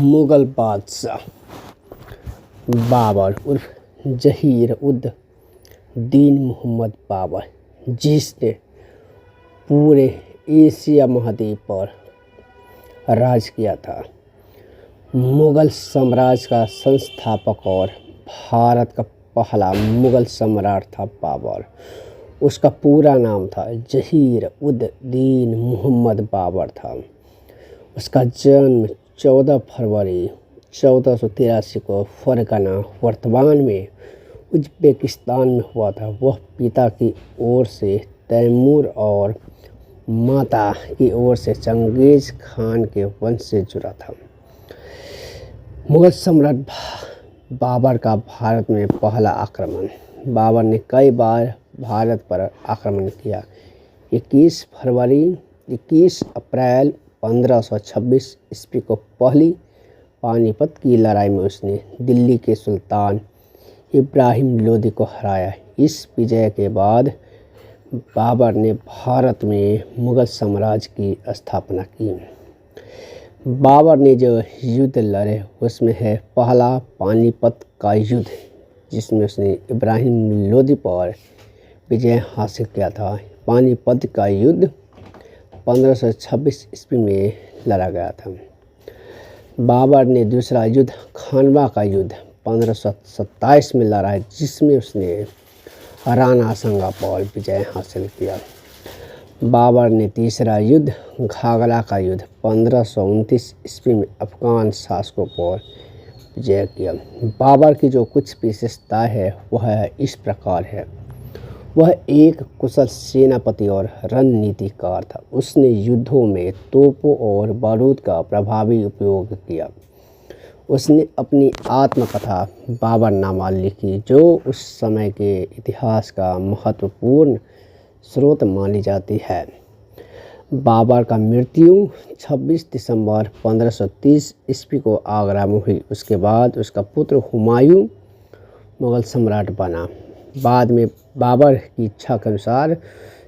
मुगल बादशाह बाबर उर्फ जहीर उद दीन मोहम्मद बाबर, जिसने पूरे एशिया महाद्वीप पर राज किया था, मुगल साम्राज्य का संस्थापक और भारत का पहला मुगल सम्राट था बाबर। उसका पूरा नाम था जहीर उद दीन मोहम्मद बाबर था। उसका जन्म 14 फरवरी 1483 को फरगना वर्तमान में उज़्बेकिस्तान में हुआ था। वह पिता की ओर से तैमूर और माता की ओर से चंगेज़ खान के वंश से जुड़ा था। मुगल सम्राट बाबर का भारत में पहला आक्रमण। बाबर ने कई बार भारत पर आक्रमण किया। 21 अप्रैल 1526 ईस्वी को पहली पानीपत की लड़ाई में उसने दिल्ली के सुल्तान इब्राहिम लोदी को हराया। इस विजय के बाद बाबर ने भारत में मुगल साम्राज्य की स्थापना की। बाबर ने जो युद्ध लड़े उसमें है पहला पानीपत का युद्ध, जिसमें उसने इब्राहिम लोदी पर विजय हासिल किया था। पानीपत का युद्ध 1526 ईस्वी में लड़ा गया था। बाबर ने दूसरा युद्ध खानवा का युद्ध 1527 में लड़ा, जिसमें उसने राणा सांगा पर विजय हासिल किया। बाबर ने तीसरा युद्ध घाघरा का युद्ध 1529 ईस्वी में अफगान शासकों पर विजय किया। बाबर की जो कुछ विशेषताएं है वह इस प्रकार है। वह एक कुशल सेनापति और रणनीतिकार था। उसने युद्धों में तोपों और बारूद का प्रभावी उपयोग किया। उसने अपनी आत्मकथा बाबरनामा लिखी, जो उस समय के इतिहास का महत्वपूर्ण स्रोत मानी जाती है। बाबर का मृत्यु 26 दिसंबर 1530 ईस्वी को आगरा में हुई। उसके बाद उसका पुत्र हुमायूं मुगल सम्राट बना। बाद में बाबर की इच्छा के अनुसार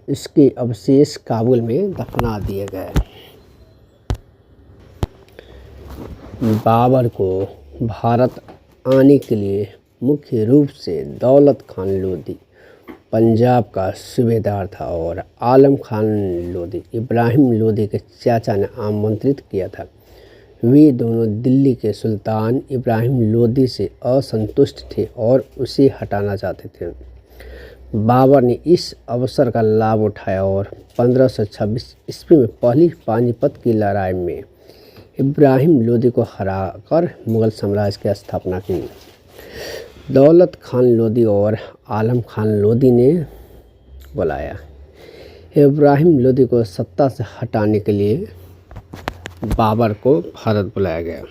इसके अवशेष काबुल में दफना दिए गए। बाबर को भारत आने के लिए मुख्य रूप से दौलत खान लोदी पंजाब का सूबेदार था और आलम खान लोदी इब्राहिम लोदी के चाचा ने आमंत्रित किया था। वे दोनों दिल्ली के सुल्तान इब्राहिम लोदी से असंतुष्ट थे और उसे हटाना चाहते थे। बाबर ने इस अवसर का लाभ उठाया और 1526 ईस्वी में पहली पानीपत की लड़ाई में इब्राहिम लोदी को हराकर मुगल साम्राज्य की स्थापना की। दौलत खान लोदी और आलम खान लोदी ने बुलाया। इब्राहिम लोदी को सत्ता से हटाने के लिए बाबर को भारत बुलाया गया।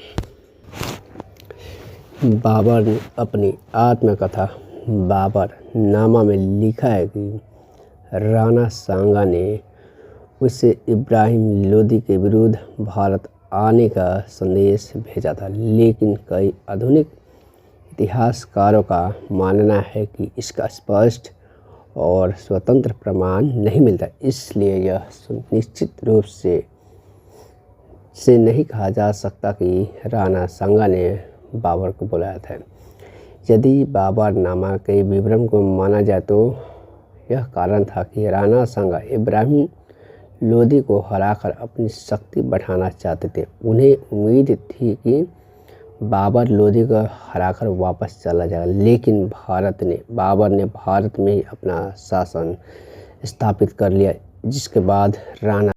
बाबर ने अपनी आत्मकथा बाबरनामा में लिखा है कि राणा सांगा ने उसे इब्राहिम लोदी के विरुद्ध भारत आने का संदेश भेजा था, लेकिन कई आधुनिक इतिहासकारों का मानना है कि इसका स्पष्ट और स्वतंत्र प्रमाण नहीं मिलता। इसलिए यह निश्चित रूप से नहीं कहा जा सकता कि राणा सांगा ने बाबर को बुलाया था। यदि बाबरनामा के विवरण को माना जाए तो यह कारण था कि राणा सांगा इब्राहिम लोदी को हराकर अपनी शक्ति बढ़ाना चाहते थे। उन्हें उम्मीद थी कि बाबर लोदी को हराकर वापस चला जाएगा, लेकिन बाबर ने भारत में ही अपना शासन स्थापित कर लिया, जिसके बाद राणा